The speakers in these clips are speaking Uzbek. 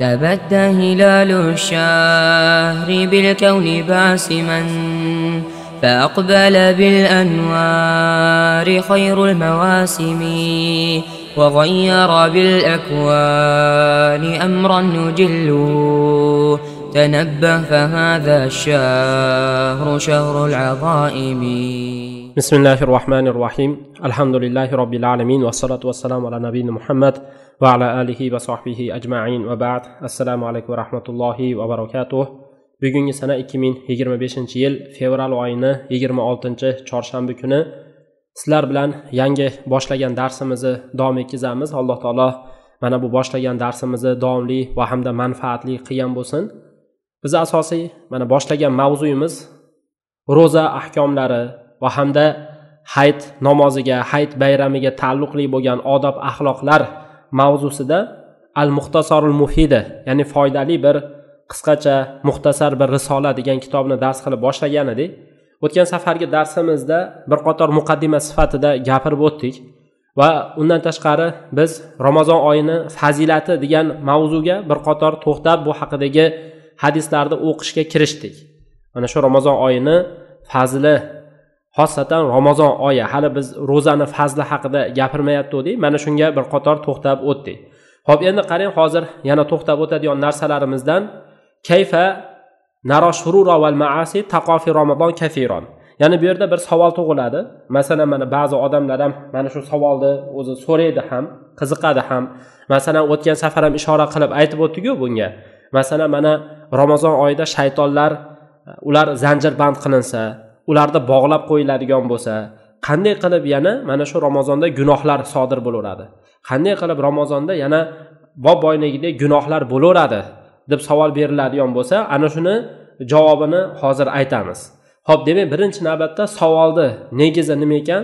تبت هلال الشهر بالكون باسما فأقبل بالأنوار خير المواسم وغير بالأكوان أمرا نجل تنبه فهذا الشهر شهر العظائم. بسم الله الرحمن الرحيم. الحمد لله رب العالمين والصلاة والسلام على نبينا محمد وعلى آله وصحبه أجمعين وبعد. السلام عليكم ورحمة الله وبركاته. Bugungi sana 2025-yil fevral oyining 26-chorshanba kuni sizlar bilan yangi boshlagan darsimizni davom etkazamiz. Alloh taolo mana bu boshlagan darsimizni davomli va hamda manfaatli qilgan bo'lsin. Biz asosiy mana boshlagan mavzuyimiz ro'za ahkomlari va hamda hayit namoziga, hayit bayramiga taalluqli bo'lgan odob axloqlar mavzusida al-muxtasarul mufida, ya'ni foydali bir qisqacha muxtasar bir risola degan kitobni dars qilib boshlagan edik. O'tgan safargi darsimizda bir qator muqaddima sifatida gapirib o'tdik va undan tashqari biz Ramazon oyini fazilati degan mavzuga bir qator to'xtab bu haqidagi hadislarni o'qishga kirishdik. Mana shu Ramazon oyini fazili, xosatan Ramazon oyi, hali biz ro'zani fazli haqida gapirmayotgandik. Mana shunga bir qator to'xtab o'tdik. Xo'p, endi qarang, hozir yana to'xtab o'tadigan narsalarimizdan kayfa naro shurura val maasi taqofi Ramazon kafiron. Ya'ni bu yerda bir savol tug'iladi. Masalan, mana ba'zi odamlar ham mana shu savolni o'zi so'raydi ham, qiziqadi ham. Masalan, o'tgan safar ham ishora qilib aytib o'tdik-ku bunga. Masalan, mana Ramazon oyida shaytonlar ular zanjirband qilinsa, ularda bog'lab qo'yiladigan bo'lsa, qanday qilib yana mana shu Ramazonda gunohlar sodir bo'laveradi? Qanday qilib Ramazonda yana bob-boynagidek gunohlar bo'laveradi deb savol beriladigan bo'lsa, ana shuni javobini hozir aytamiz. Xo'p, demak, birinchi navbatda savolni negizi nima ekan?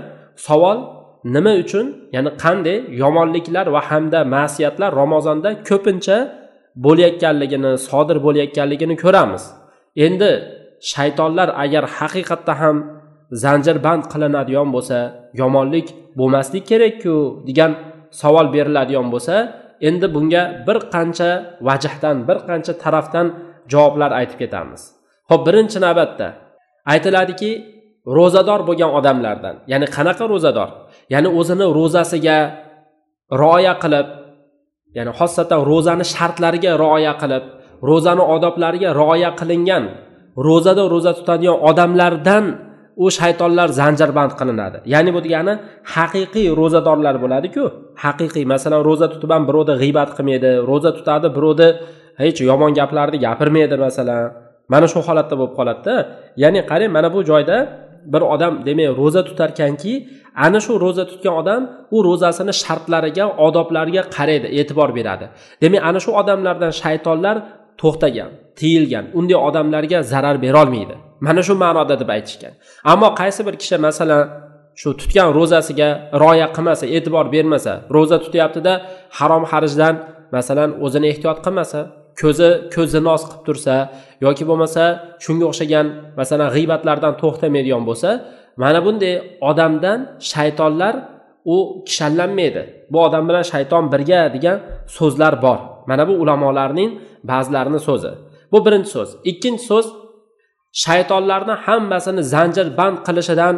Savol nima uchun, ya'ni qanday yomonliklar va hamda ma'siyatlar Ramazonda ko'pincha bo'layotganligini, sodir bo'layotganligini ko'ramiz. Endi shaytonlar agar haqiqatda ham zanjirband qilinadigan bo'lsa, yomonlik bo'lmaslik kerak-ku degan savol beriladigan bo'lsa, endi bunga bir qancha vajhdan, bir qancha tarafdan javoblar aytib ketamiz. Xo'p, birinchi navbatda aytiladiki, ro'zador bo'lgan odamlardan, ya'ni qanaqa ro'zador? Ya'ni o'zini ro'zasiga rioya qilib, ya'ni xosatan ro'zani shartlariga rioya qilib, ro'zani odoblariga rioya qilingan ro'zada ro'za tutadigan odamlardan u shaytonlar zanjirband qilinadi. Ya'ni bu degani haqiqiy ro'zadorlar bo'ladi-ku. Haqiqiy, masalan, ro'za tutib ham birovni g'iybat qilmaydi, ro'za tutadi, birovni hech yomon gaplarni gapirmaydi masalan. Mana shu holatda bo'lib qoladi-da. Ya'ni qarang, mana bu joyda bir odam demak ro'za tutar ekanki, ana shu ro'za tutgan odam u ro'zasini shartlariga, odoblariga qaraydi, e'tibor beradi. Demak, ana shu odamlardan shaytonlar to'xtagan, tiyilgan, unday odamlarga zarar bera olmaydi. Mana shu ma'noda deb aytishgan. Ammo qaysi bir kishi masalan shu tutgan ro'zasiga rioya qilmasa, e'tibor bermasa, ro'za tutyapti-da harom harijdan masalan o'zini ehtiyot qilmasa, ko'zi nos qilib tursa yoki bo'lmasa shunga o'xshagan masalan g'iybatlardan to'xtamaydigan bo'lsa, mana bunday odamdan shaytonlar u kishanlanmaydi. Bu odam bilan shayton birga degan so'zlar bor. Mana bu ulamolarning ba'zilarining so'zi. Bu birinchi so'z. Ikkinchi so'z, shaytonlarni hammasini zanjirband qilishidan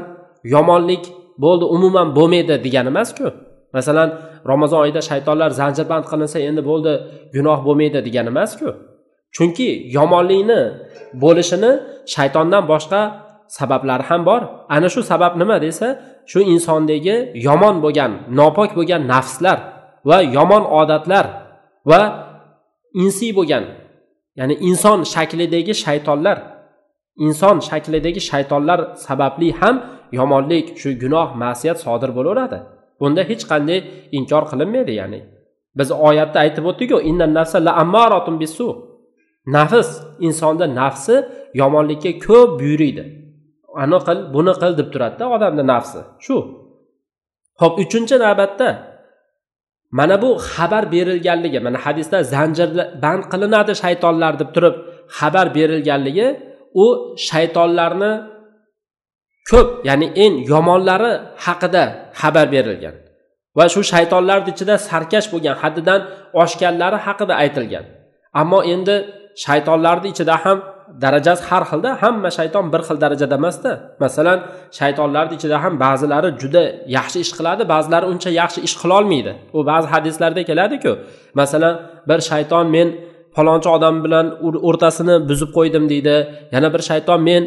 yomonlik bo'ldi, umuman bo'lmaydi degani emas-ku. Masalan, Ramazon oyida shaytonlar zanjirband qilinsa endi bo'ldi, gunoh bo'lmaydi degani emas-ku. Chunki yomonlikni bo'lishini shaytondan boshqa sabablari ham bor. Ana shu sabab nima desa, shu insondagi yomon bo'lgan, nopok bo'lgan nafslar va yomon odatlar va insiy bo'lgan, ya'ni inson shaklidagi shaytonlar sababli ham yomonlik, shu gunoh, ma'siyat sodir bo'laveradi. Bunda hech qanday inkor qilinmaydi. Ya'ni biz oyatda aytib o'tdik-ku, innan nafsa la ammaratun bisu. Nafs, insonda nafsi yomonlikka ko'p buyuriydi. Ani qil, buni qil deb turadi-da odamning nafsi. Shu. Xo'p, uchinchi navbatda mana bu xabar berilganligi, mana hadisda zanjirband qilinadi shaytonlar deb turib xabar berilganligi, u shaytonlarni ko'p, ya'ni eng yomonlari haqida xabar berilgan. Va shu shaytonlar ichida sarkash bo'lgan, haddidan oshganlari haqida aytilgan. Ammo endi shaytonlarning ichida ham darajasi har xilda, hamma shayton bir xil darajada emasda. Masalan, shaytonlarning ichida ham ba'zilari juda yaxshi ish qiladi, ba'zilari uncha yaxshi ish qila olmaydi. U ba'zi hadislarda keladi-ku. Masalan, bir shayton men falonchi odam bilan o'rtasini buzib qo'ydim deydi. Yana bir shayton men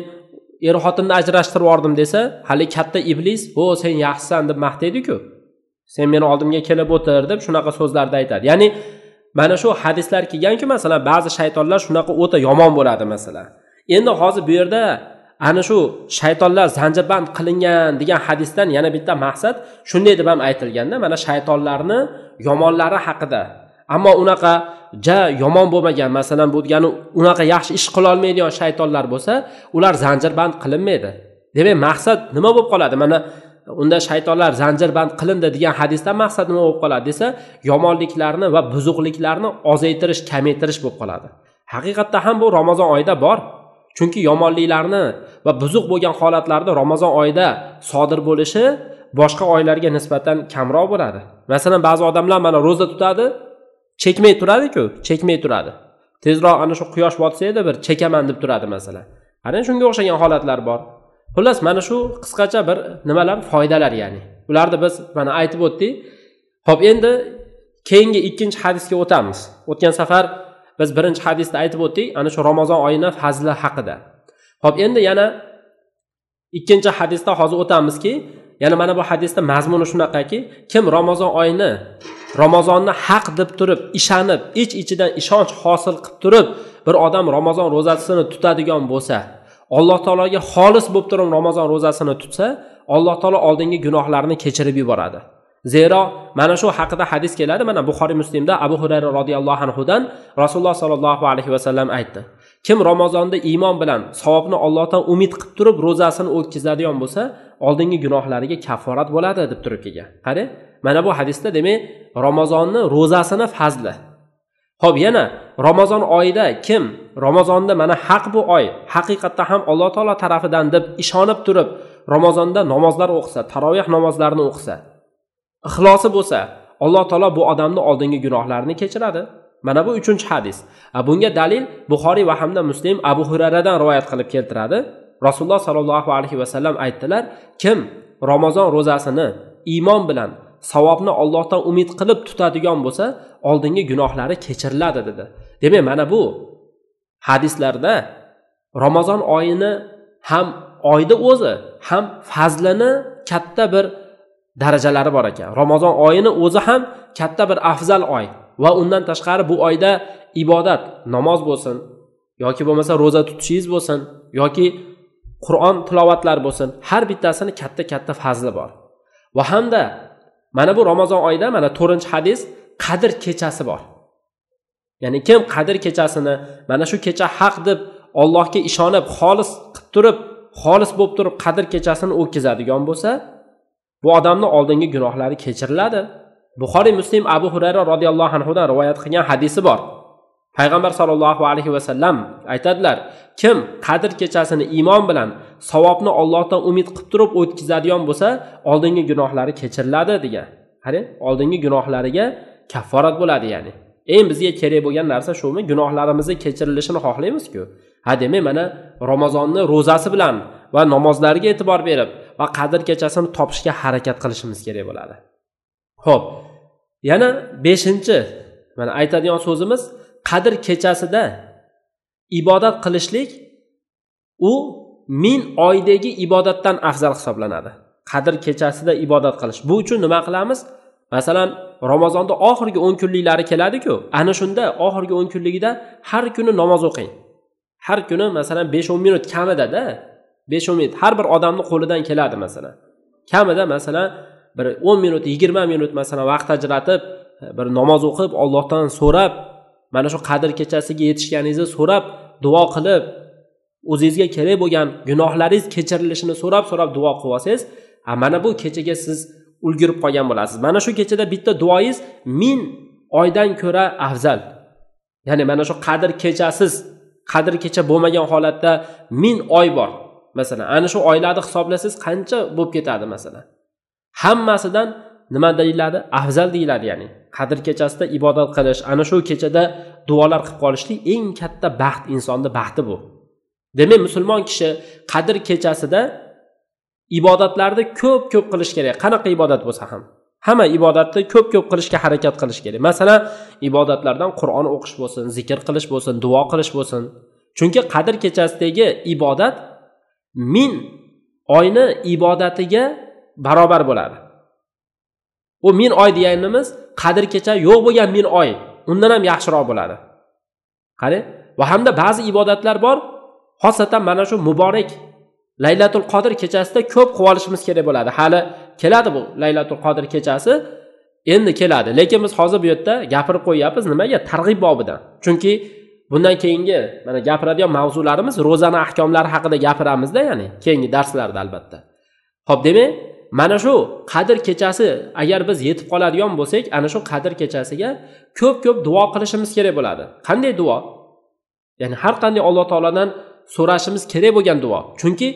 er-xotinni ajrashtirib yubordim desa, hali katta iblis, "O, sen yaxshisan" deb maqtaydi-ku. "Sen meni oldimga kelib o'tir" deb shunaqa so'zlarni aytadi. Ya'ni mana shu hadislar kelganki, masalan, ba'zi shaytonlar shunaqa o'ta yomon bo'ladi masalan. Endi hozir bu yerda ana shu shaytonlar zanjirband qilingan degan hadisdan yana bitta maqsad shunday deb ham aytilganda, mana shaytonlarni yomonlari haqida. Ammo unaqa yomon bo'lmagan, masalan, bu degani unaqa yaxshi ish qila olmaydigan shaytonlar bo'lsa, ular zanjirband qilinmaydi. Demak, maqsad nima bo'lib qoladi? Mana unda shaytonlar zanjirband qilindi degan hadisdan maqsad nima bo'lib qoladi desa, yomonliklarni va buzuqliklarni ozaytirish, kamaytirish bo'lib qoladi. Haqiqatda ham bu Ramazon oyida bor. Chunki yomonliklarni va buzuq bo'lgan holatlarda Ramazon oyida sodir bo'lishi boshqa oylarga nisbatan kamroq bo'ladi. Masalan, ba'zi odamlar mana roza tutadi, chekmay turadi-ku, chekmay turadi. Tezroq ana shu quyosh botsa edi bir chekaman deb turadi masalan. Ana shunga o'xshagan holatlar bor. Xullas, mana shu qisqacha bir nimalar, foydalar ya'ni. Ularni biz mana aytib o'tdik. Xo'p, endi keyingi ikkinchi hadisga o'tamiz. O'tgan safar biz birinchi hadisda aytib o'tdik, ana shu Ramazon oyini fazli haqida. Xo'p, endi yana ikkinchi hadisda hozir o'tamizki, yana mana bu hadisda mazmuni shunaqaki, kim Ramazonni haq deb turib, ishonib, ich-ichidan ishonch hosil qilib turib, bir odam Ramazon ro'zasini tutadigan bo'lsa, Alloh taologa xolis bo'lib turib Ramazon ro'zasini tutsa, Alloh taolo oldingi gunohlarini kechirib yuboradi. Zero mana shu haqida hadis keladi. Mana Buxoriy Muslimda Abu Hurayra radhiyallohu anhudan Rasululloh sallallohu alayhi vasallam aytdi. Kim Ramazonda iymon bilan savobni Allohdan umid qilib turib ro'zasini o'tkazadigan bo'lsa, oldingi gunohlariga kafforat bo'ladi deb turib kelgan. Qarang, mana bu hadisda demak Ramazonni ro'zasini fazli. Xo'p, yana Ramazon oyida kim Ramazonda mana haq bu oy, haqiqatda ham Alloh taolo tarafidan deb ishonib turib Ramazonda namozlar o'qisa, tarovih namozlarini o'qisa, ixlosi bo'lsa, Alloh taolo bu odamni oldingi gunohlarini kechiradi. Mana bu 3-hadis. Bunga dalil Buxoriy va hamda Muslim Abu Hurayradan rivoyat qilib keltiradi. Rasululloh sallallohu alayhi vasallam aytdilar: "Kim Ramazon ro'zasini iymon bilan savobni Allohdan umid qilib tutadigan bo'lsa, oldingi gunohlari kechiriladi" dedi. Demak, mana bu hadislarda Ramazon oyini ham oyda o'zi, ham fazlini katta bir darajalari bor ekan. Ramazon oyini o'zi ham katta bir afzal oy va undan tashqari bu oyda ibodat, namoz bo'lsin, yoki bo'lmasa roza tutishingiz bo'lsin, yoki Qur'on tilovatlar bo'lsin, har bittasini katta fazli bor. Va hamda mana bu Ramazon oyida mana 4-hadis Qadr kechasi bor. Ya'ni kim Qadr kechasini mana shu kecha haq deb Allohga ishonib, xolis qilib turib, xolis bo'lib turib Qadr kechasini o'tkazadigan bo'lsa, bu odamning oldingi gunohlari kechiriladi. Buxoriy Muslim Abu Hurayra radhiyallohu anhudan rivoyat qilgan hadisi bor. Payg'ambar sallallohu alayhi vasallam aytadilar: "Kim Qadr kechasini iymon bilan savobni Allohdan umid qilib turib o'tkazadigan bo'lsa, oldingi gunohlari kechiriladi" degan. Qarang, oldingi gunohlariga kafforat bo'ladi ya'ni. Eng bizga kerak bo'lgan narsa shumi? Gunohlarimizni kechirilishini xohlaymiz-ku. Demak, mana Ramazonni ro'zasi bilan va namozlariga e'tibor berib va Qadr kechasini topishga harakat qilishimiz kerak bo'ladi. Xo'p, yana 5-chi mana aytadigan so'zimiz, Qadr kechasida ibodat qilishlik u 1000 oydagi ibodatdan afzal hisoblanadi. Qadr kechasida ibodat qilish. Bu uchun nima qilamiz? Masalan, Ramazonda oxirgi 10 kunliklari keladi-ku. Ana shunda oxirgi 10 kunligida har kuni namoz o'qing. Har kuni masalan 5-10 minut kamida-da, 5-10 minut har bir odamning qo'lidan keladi masalan. Kamida masalan bir 10 minut, 20 minut masalan vaqt ajratib, bir namoz o'qib, Allohdan so'rab, mana shu Qadr kechasiga yetishganingizni so'rab, duo qilib, o'zingizga kerak bo'lgan gunohlaringiz kechirilishini so'rab duo qilib olsangiz, mana bu kechaga siz ulgurib qolgan bo'lasiz. Mana shu kechada bitta duoingiz 1000 oydan ko'ra afzal. Ya'ni mana shu Qadr kechasiz, Qadr kecha bo'lmagan holatda 1000 oy bor. Masalan, ana shu oylarni hisoblasangiz qancha bo'lib ketadi masalan? Hammasidan nima deyiladi? Afzal deyiladi ya'ni. Qadr kechasida ibodat qilish, ana shu kechada duolar qilib qolishlik eng katta baxt, insonning baxti bu. Demak, musulmon kishi Qadr kechasida ibodatlarni ko'p qilish kerak. Qanaqa ibodat bo'lsa ham. Hamma ibodatni ko'p qilishga harakat qilish kerak. Masalan, ibodatlardan Qur'on o'qish bo'lsin, zikr qilish bo'lsin, duo qilish bo'lsin. Chunki Qadr kechasidagi ibodat 1000 oyni ibodatiga barobar bo'ladi. U 1000 oy deganimiz Qadr kecha yo'q bo'lgan 1000 oy, undan ham yaxshiroq bo'ladi. Qarang, va hamda ba'zi ibodatlar bor, xosatan mana shu muborak Laylatul Qadr kechasida ko'p qilib olishimiz kerak bo'ladi. Hali keladi bu Laylatul Qadr kechasi, endi keladi. Lekin biz hozir bu yerda gapirib qo'yapmiz nimaga? Targ'ib bobidan. Chunki bundan keyingi mana gapiradigan mavzularimiz ro'zani ahkomlari haqida gapiramizda, ya'ni keyingi darslarda albatta. Xo'p, demak, mana shu Qadr kechasi agar biz yetib qoladigan bo'lsak, ana shu Qadr kechasiga ko'p duo qilishimiz kerak bo'ladi. Qanday duo? Ya'ni har qanday Alloh taoladan so'rashimiz kerak bo'lgan duo. Chunki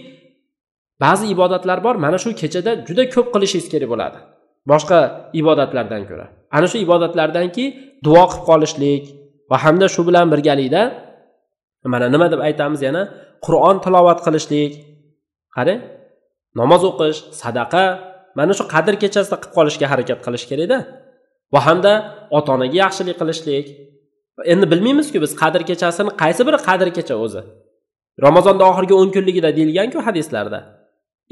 ba'zi ibodatlar bor, mana shu kechada juda ko'p qilishingiz kerak bo'ladi. Boshqa ibodatlardan ko'ra. Ana shu ibodatlardanki duo qilib qolishlik va hamda shu bilan birgalikda mana nima deb aytamiz yana? Qur'on tilovat qilishlik. Qarang, namoz o'qish, sadaqa, mana shu Qadr kechasida qilib qolishga harakat qilish kerak-da. Va hamda ota-onaga yaxshilik qilishlik. Endi bilmaymiz-ku biz Qadr kechasini qaysi biri Qadr kecha o'zi. Ramazonda oxirgi 10 kunligida deyilgan-ku hadislarda.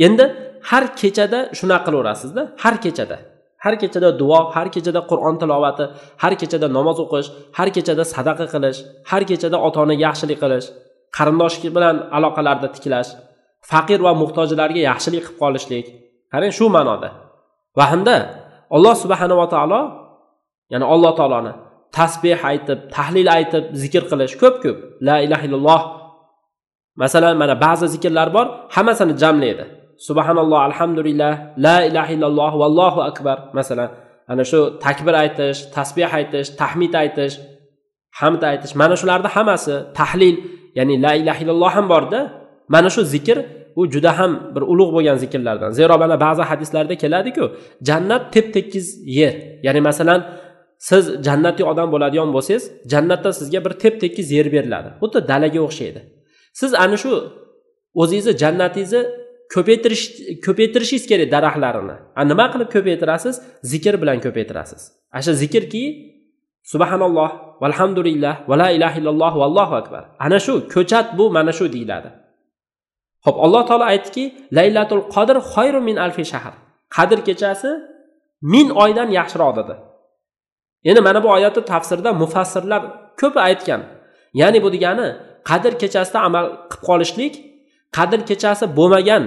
Endi har kechada shuna qilaverasiz-da, har kechada. Har kechada duo, har kechada Qur'on tilovati, har kechada namoz o'qish, har kechada sadaqa qilish, har kechada ota-onaga yaxshilik qilish, qarindoshlik bilan aloqalarda tiklash, faqir va muhtojlarga yaxshilik qilib qolishlik. Qarang, shu ma'noda. Va hamda Alloh subhanahu va taolo, ya'ni Alloh taoloni tasbih aytib, tahlil aytib, zikr qilish ko'p. La ilaha illalloh. Masalan, mana ba'zi zikrlar bor, hammasini jamlaydi. Subhanalloh, alhamdulillah, la ilaha illalloh, vallohu akbar. Masalan, ana shu takbir aytish, tasbih aytish, tahmid aytish, hamd aytish, mana shularning hammasi tahlil, ya'ni la ilaha illalloh ham borda. Mana shu zikr u juda ham bir ulug' bo'lgan zikrlardan. Zero mana ba'zi hadislarda keladi-ku, jannat tep-tekis yer. Ya'ni masalan, siz jannatli odam bo'ladigan bo'lsangiz, jannatda sizga bir tep-tekis yer beriladi. Xuddi dalaga o'xshaydi. Siz ana shu o'zingizni jannatingizni ko'paytirishingiz kerak daraxtlarini. Nima qilib ko'paytirasiz? Zikr bilan ko'paytirasiz. Asha zikrki subhanalloh, valhamdulillah, va la ilaha illalloh, vallohu akbar. Ana shu ko'chat bu mana shu deyiladi. Xo'p, Alloh taolo aytdiki, Laylatul Qadr xayrun min alfi shahr. Qadr kechasi 1000 oydan yaxshiroq dedi. Endi mana bu oyatni tafsirda mufassirlar ko'p aytgan. Ya'ni bu degani Qadr kechasida amal qilib qolishlik, Qadr kechasi bo'lmagan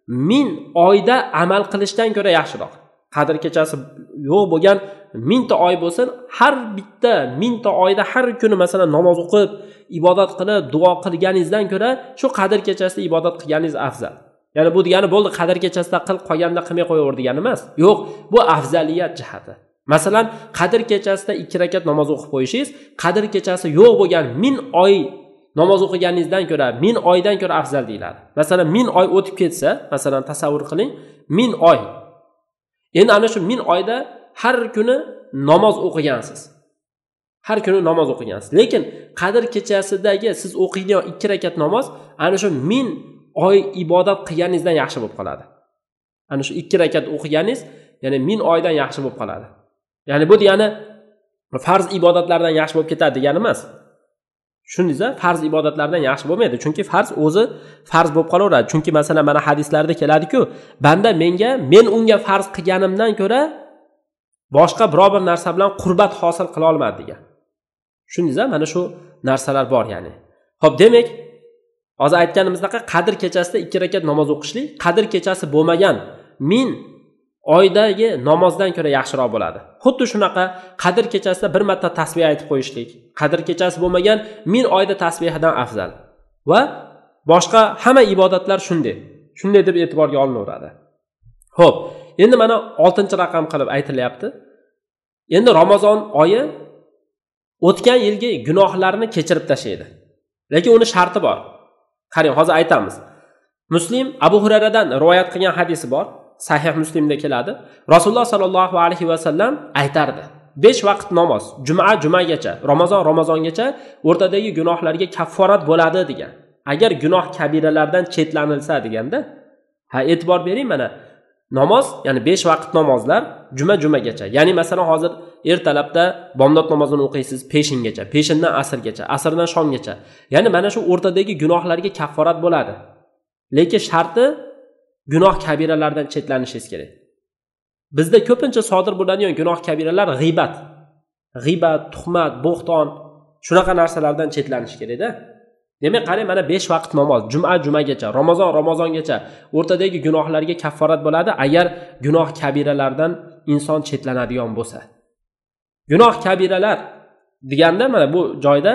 1000 oyda amal qilishdan ko'ra yaxshiroq. Qadr kechasi yo'q bo'lgan 1000 ta oy bo'lsin, har bitta 1000 ta oyda har kuni masalan namoz o'qib, ibodat qilib, duo qilganingizdan ko'ra shu Qadr kechasida ibodat qilganingiz afzal. Ya'ni bu degani bo'ldi Qadr kechasida qilib qolganda qilmay qo'yaver degani emas. Yo'q, bu afzaliyat jihati. Masalan, Qadr kechasida 2 rakat namoz o'qib qo'yishingiz, Qadr kechasi yo'q bo'lgan 1000 oy namoz o'qiganingizdan ko'ra 1000 oydan ko'ra afzal deyiladi. Masalan, 1000 oy o'tib ketsa, masalan tasavvur qiling, 1000 oy. Endi ana shu 1000 oyda har kuni namoz o'qigansiz. Har kuni namoz o'qigansiz. Lekin Qadr kechasidagi siz o'qiydigan 2 rakat namoz ana shu 1000 oy ibodat qilganingizdan yaxshi bo'lib qoladi. Ana shu 2 rakat o'qiganingiz, ya'ni 1000 oydan yaxshi bo'lib qoladi. Ya'ni bu degani farz ibodatlardan yaxshi bo'lib ketadi degani emas. Shuningizda farz ibodatlardan yaxshi bo'lmaydi. Chunki farz o'zi farz bo'lib qolaveradi. Chunki masalan mana hadislarda keladi-ku, banda men unga farz qilganimdan ko'ra boshqa biror bir narsa bilan qurbat hosil qila olmadi degan. Shuningizda mana shu narsalar bor ya'ni. Xo'p, demak, hozir aytganimizdek Qadr kechasida 2 rakat namoz o'qishlik, Qadr kechasi bo'lmagan 1000 oydagi namozdan ko'ra yaxshiroq bo'ladi. Xuddi shunaqa Qadr kechasida bir marta tasbih aytib qo'yishlik, Qadr kechasi bo'lmagan 1000 oyda tasbihidan afzal. Va boshqa hamma ibodatlar shunday deb e'tiborga olinaveradi. Xo'p, endi mana 6-raqam qilib aytilyapti. Endi Ramazon oyi o'tgan yilgi gunohlarni kechirib tashlaydi. Lekin uni sharti bor. Qarang, hozir aytamiz. Muslim Abu Hurayradan rivoyat qilgan hadisi bor. Sahih Muslimda keladi. Rasululloh sallallohu alayhi va sallam aytardi. 5 vaqt namoz, jumagacha, ramazongacha o'rtadagi gunohlarga kafforat bo'ladi degan. Agar gunoh kabiralardan chetlanilsa deganda, e'tibor bering mana. Namoz, ya'ni 5 vaqt namozlar jumagacha. Ya'ni masalan hozir ertalabda bomdod namozini o'qiysiz peshingacha, peshindan asrgacha, asrdan shomgacha. Ya'ni mana shu o'rtadagi gunohlarga kafforat bo'ladi. Lekin sharti gunoh kabiralardan chetlanishingiz kerak. Bizda ko'pincha sodir bo'ladigan gunoh kabiralar g'iybat, tuhmat, bo'xton, shunaqa narsalardan chetlanish kerak-da. Demak, qarang, mana 5 vaqt namoz, jumagacha, ramazongacha o'rtadagi gunohlarga kafforat bo'ladi agar gunoh kabiralardan inson chetlanadigan bo'lsa. Gunoh kabiralar deganda mana bu joyda,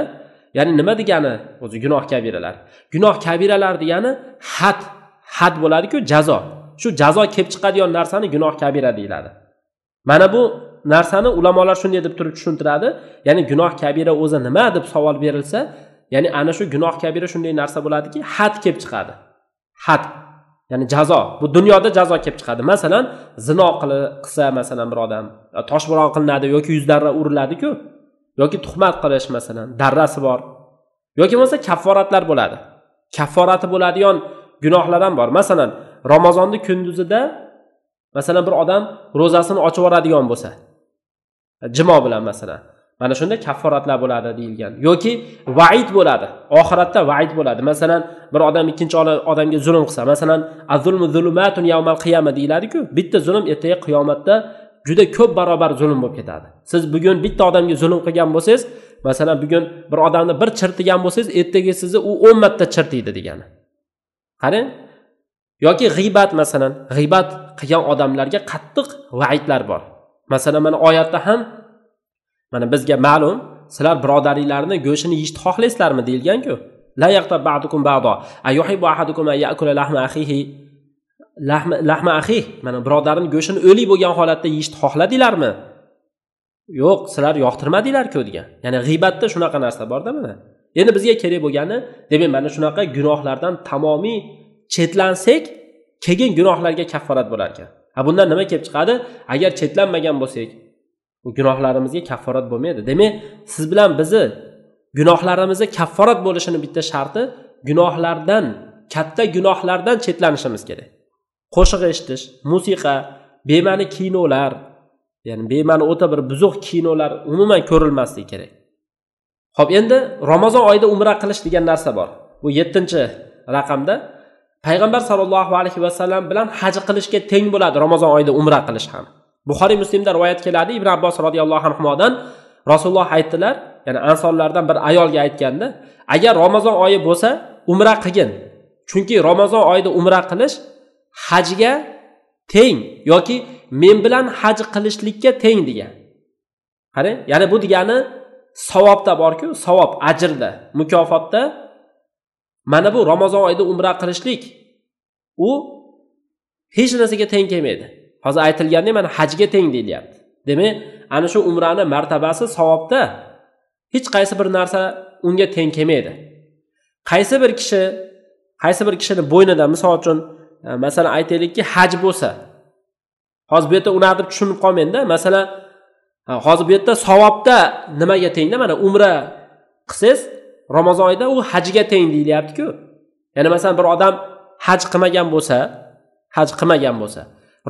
ya'ni nima degani o'zi gunoh kabiralar? Gunoh kabiralar degani had bo'ladi-ku, jazo. Shu jazo kelib chiqadigan narsani gunoh kabira deyiladi. Mana bu narsani ulamolar shunday deb turib tushuntiradi. Ya'ni gunoh kabira o'zi nima deb savol berilsa, ya'ni ana shu gunoh kabira shunday narsa bo'ladiki, had kelib chiqadi. Had, ya'ni jazo. Bu dunyoda jazo kelib chiqadi. Masalan, zino qilsa masalan bir odam, toshbo'ron qilinadi yoki yuzlarga uriladi-ku, yoki tuhmat qilish masalan, darrasi bor. Yoki bo'lsa kafforatlar bo'ladi. Kafforati bo'ladigan gunohlar ham bor. Masalan, Ramazonning kunduzida masalan bir odam ro'zasini ochib yoradigan bo'lsa, jimo bilan masalan, mana shunda kafforatlar bo'ladi deyilgan. Yoki va'id bo'ladi. Oxiratda va'id bo'ladi. Masalan, bir odam ikkinchi odamga zulm qilsa, masalan, az-zulmu zulumatun yawmal qiyamah deyiladi-ku. Bitta zulm ertaga qiyomatda juda ko'p barobar zulm bo'lib ketadi. Siz bugun bitta odamga zulm qilgan bo'lsangiz, masalan, bugun bir odamni bir chirtigan bo'lsangiz, ertaga sizni u 10 marta chirtiydi degani. Qarang. Yoki g'iybat masalan, g'iybat qilgan odamlarga qattiq va'idlar bor. Masalan, mana oyatda ham mana bizga ma'lum, sizlar birodarlarning go'shini yeyishni xohlaysizlarmi deyilgan-ku. La yaqta ba'dukum ba'do. Ayuhibbu ahadukum an ya'kula lahma akhihi. Mana birodarning go'shini o'lik bo'lgan holatda yeyishni xohladinglarmi? Yo'q, sizlar yoqtirmadinglar-ku degan. Ya'ni g'iybatda shunaqa narsa bor-da mana. Endi bizga kerak bo'lgani, demak mana shunaqa gunohlardan tamomiy chetlansak, keyin gunohlarga kafforat bo'lar ekan. Bundan nima kelib chiqadi? Agar chetlanmagan bo'lsak, bu gunohlarimizga kafforat bo'lmaydi. Demak, siz bilan bizni gunohlarimizga kafforat bo'lishini bitta sharti gunohlardan, katta gunohlardan chetlanishimiz kerak. Qo'shiq eshitish, musiqa, bema'ni kinolar, ya'ni bema'ni o'ta bir buzuq kinolar umuman ko'rilmasligi kerak. Xo'p, endi Ramazon oyida umra qilish degan narsa bor. Bu 7-raqamda Payg'ambar sallallohu alayhi va sallam bilan haj qilishga teng bo'ladi Ramazon oyida umra qilish ham. Buxoriy Muslimda rivoyat keladi, Ibn Abbos radhiyallohu anhudan Rasululloh aytdilar, ya'ni ansonlardan bir ayolga aytganda, agar Ramazon oyi bo'lsa, umra qilgin. Chunki Ramazon oyida umra qilish hajga teng yoki men bilan haj qilishlikka teng degan. Qarang, ya'ni bu degani savobda bor-ku, savob, ajrda, mukofotda mana bu Ramazon oyida umra qilishlik u hech narsaga teng kelmaydi. Hozir aytilgandek mana hajga teng deyilyapti. Demak, ana shu umrani martabasi savobda hech qaysi bir narsa unga teng kelmaydi. Qaysi bir kishini bo'ynida, misol uchun, masalan aytaylikki, haj bo'lsa, hozir bu yerda uni deb tushunib qolmaydi-da. Masalan, hozir bu yerda savobda nimaga tengda? Mana umra qilsangiz, Ramazon oyida u hajga teng deyilyapti-ku. Ya'ni masalan bir odam haj qilmagan bo'lsa,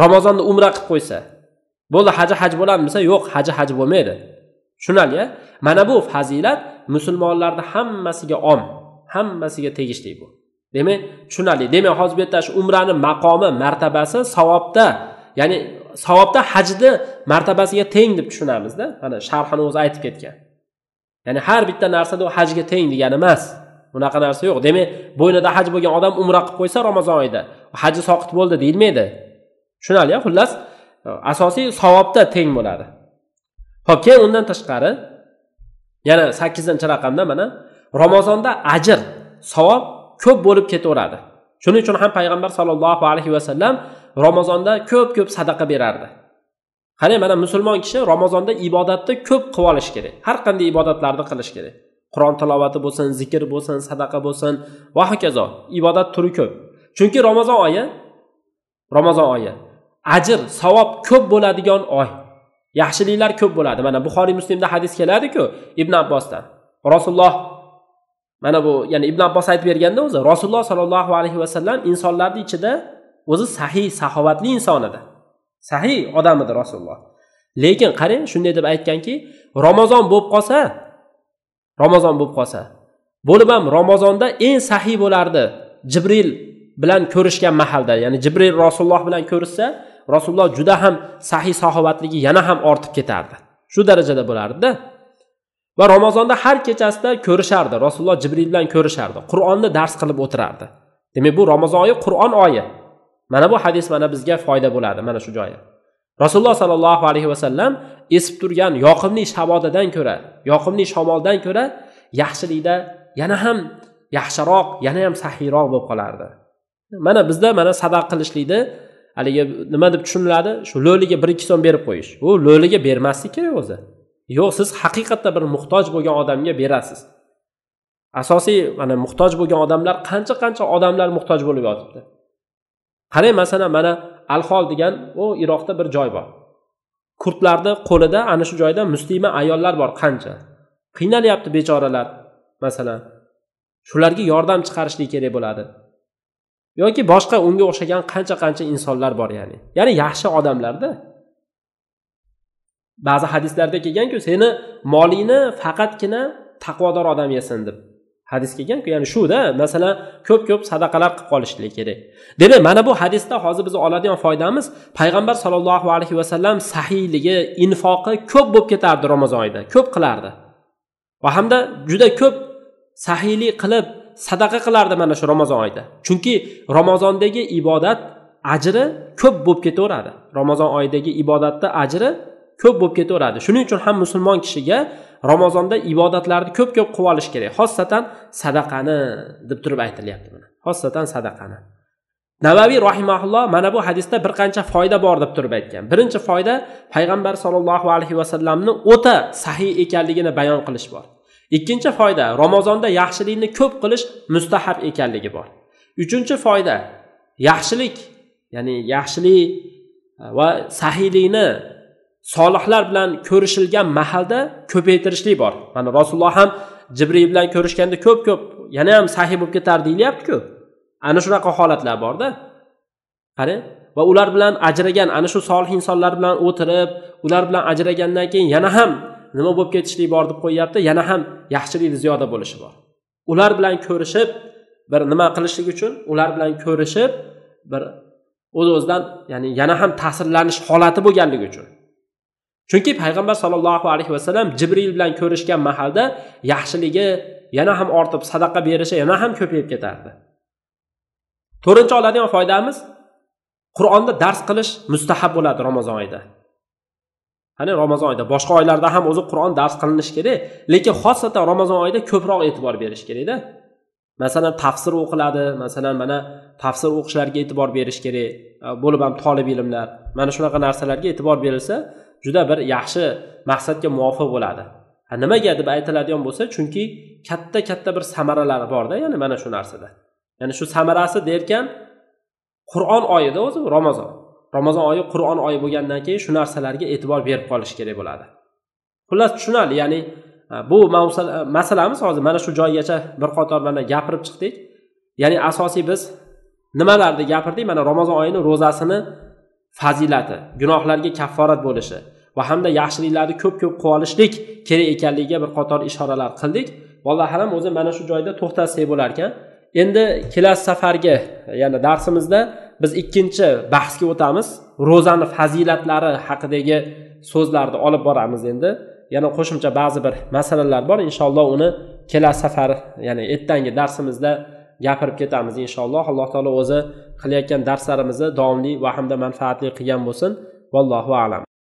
Ramazonda umra qilib qo'ysa, bo'ldi, haj bo'ladimi? Yo'q, haj bo'lmaydi. Tushunali-ya? Mana bu fazilat musulmonlarning hammasiga hammasiga tegishli bu. Demak, tushunali. Demak, hozir bu yerda shu umraning maqomi, martabasi savobda, ya'ni savobda hajni martabasiga teng deb tushunamiz-da. Mana sharhini o'zi aytib ketgan. Ya'ni har bitta narsada u hajga teng degani emas. Bunaqa narsa yo'q. Demak, bo'ynida haj bo'lgan odam umra qilib qo'ysa Ramazon oyida, haji soqit bo'ldi deyilmaydi. Tushunali-ya? Xullas, asosiy savobda teng bo'ladi. Xo'p, keyin undan tashqari yana 8-raqamda mana Ramazonda ajr, savob ko'p bo'lib ketaveradi. Shuning uchun ham payg'ambar sollallohu alayhi va sallam Ramazonda ko'p sadaqa berardi. Qarang, mana musulmon kishi Ramazonda ibodatni ko'p qilib olish kerak. Har qanday ibodatlarni qilish kerak. Qur'on tilovati bo'lsin, zikr bo'lsin, sadaqa bo'lsin va hokazo. Ibodat turi ko'p. Chunki Ramazon oyi ajr, savob ko'p bo'ladigan oy. yaxshiliklar ko'p bo'ladi. Mana Buxoriy Muslimda hadis keladi-ku Ibn Abbosdan. Rasululloh mana bu, ya'ni Ibn Abbos aytib berganda o'zi Rasululloh sollallohu alayhi vasallam insonlarning ichida o'zi sahiy, saxovatli inson edi. Sahiy odam edi Rasululloh. Lekin qarang, shunday deb aytganki, Ramazon bo'lib qolsa, bo'lib ham Ramazonda eng sahiy bo'lardi. Jibril bilan ko'rishgan mahalda, ya'ni Jibril Rasululloh bilan ko'rishsa, Rasululloh juda ham sahiy saxovatligi yana ham ortib ketardi. Shu darajada bo'lardi-da. Va Ramazonda har kechasida ko'rishardi. Rasululloh Jibril bilan ko'rishardi. Qur'onni dars qilib o'tirardi. Demak, bu Ramazon oyi Qur'on oyi. Mana bu hadis mana bizga foyda bo'ladi mana shu joyi. Rasululloh sallallohu alayhi vasallam esib turgan yoqimli shabodadan ko'ra, yoqimli shamoldan ko'ra yaxshilikda yana ham yaxshiroq, yana ham sahiyroq bo'lib qolardi. Mana bizda mana sadaqa qilishlikda haligi nima deb tushuniladi? Shu lo'liga 1-2 so'm berib qo'yish. U lo'liga bermaslik kerak o'zi. Yo'q, siz haqiqatda bir muhtoj bo'lgan odamga berasiz. Asosiy mana muhtoj bo'lgan odamlar qancha odamlar muhtoj bo'lib yotibdi. Qarang, masalan, mana Al-Hol degan o Iroqda bir joy bor. Kurdlarning qo'lida ana shu joyda muslima ayollar bor qancha. Qiynalyapti bechoralar, masalan. Shularga yordam chiqarishlik kerak bo'ladi. Yoki boshqa unga o'xshagan qancha insonlar bor ya'ni. Ya'ni yaxshi odamlarda. Ba'zi hadislarda kelgan-ku, seni molingni faqatgina taqvodor odam yesin deb. Hadis kelgan-ku, ya'ni shu-da, masalan, ko'p sadaqalar qilib qolishlik kerak. Demak, mana bu hadisda hozir biz oladigan foydamiz, payg'ambar sollallohu alayhi vasallam sahiyligi, infoqi ko'p bo'lib ketardi Ramazon oyida, ko'p qilardi. Va hamda juda ko'p sahiylik qilib sadaqa qilardi mana shu Ramazon oyida. Chunki Ramazondagi ibodat ajri ko'p bo'lib ketaveradi. Ramazon oyidagi ibodatda ajri ko'p bo'lib ketaveradi. Shuning uchun ham musulmon kishiga Ramazonda ibodatlarni ko'p qilib olish kerak. Xossatan sadaqani deb turib aytilyapti buni. Xossatan sadaqani. Navaviy rahimahulloh mana bu hadisda bir qancha foyda bor deb turib aytgan. Birinchi foyda payg'ambar sollallohu alayhi vasallamning o'ta sahiy ekanligini bayon qilish bor. Ikkinchi foyda Ramazonda yaxshilikni ko'p qilish mustahab ekanligi bor. Uchinchi foyda yaxshilik, ya'ni yaxshilik va sahiylikni solihlar bilan ko'rishilgan mahalda ko'paytirishlik bor. Mana Rasululloh ham Jibril bilan ko'rishganda ko'p yana ham sahiy bo'lib ketar deyilyapti-ku. Ana shunaqa holatlar bor-da. Qarang, va ular bilan ajragan ana shu solih insonlar bilan o'tirib, ular bilan ajragandan keyin yana ham nima bo'lib ketishlik bor deb qo'yyapti, yana ham yaxshilik ziyoda bo'lishi bor. Ular bilan ko'rishib, bir nima qilishlik uchun, ular bilan ko'rishib, bir o'z-o'zidan, ya'ni yana ham ta'sirlanish holati bo'lganligi uchun. Chunki payg'ambar sollallohu alayhi vasallam Jibril bilan ko'rishgan mahalda yaxshiligi yana ham ortib, sadaqa berishi yana ham ko'payib ketardi. To'rtinchi oladigan foydamiz, Qur'onda dars qilish mustahab bo'ladi Ramazon oyida. Qani Ramazon oyida, boshqa oylarda ham o'zi Qur'on dars qilinishi kerak, lekin xossatan Ramazon oyida ko'proq e'tibor berish kerak-da. Masalan, tafsir o'qiladi, masalan, mana tafsir o'qishlarga e'tibor berish kerak, bo'lib ham talab ilmlar. Mana shunaqa narsalarga e'tibor berilsa, juda bir yaxshi maqsadga muvofiq bo'ladi. Nimaga deb aytiladigan bo'lsa, chunki katta bir samaralari bor-da, ya'ni mana shu narsada. Ya'ni shu samarasi derkan, Qur'on oyida o'zi Ramazon. Ramazon oyi Qur'on oyi bo'lgandan keyin shu narsalarga e'tibor berib qolish kerak bo'ladi. Xullas tushunali, ya'ni bu masalamiz hozir mana shu joygacha bir qator mana gapirib chiqdik. Ya'ni asosiy biz nimalarni gapirdik? Mana Ramazon oyining ro'zasini fazilati, gunohlarga kafforat bo'lishi va hamda yaxshiliklarni ko'p qilib olishlik kerak ekanligiga bir qator ishoralar qildik. Vallohu alam o'zi mana shu joyda to'xtasak bo'lar ekan. Endi kelasi safarga, ya'ni darsimizda biz ikkinchi bahsga o'tamiz. Ro'zani fazilatlari haqidagi so'zlarni olib boramiz endi. Yana qo'shimcha ba'zi bir masalalar bor. Inshaalloh uni kelasi safar, ya'ni ertangi darsimizda gapirib ketamiz inshaalloh. Alloh taolo o'zi qilayotgan darslarimizni davomli va hamda manfaatli qilgan bo'lsin. Vallohu a'lam.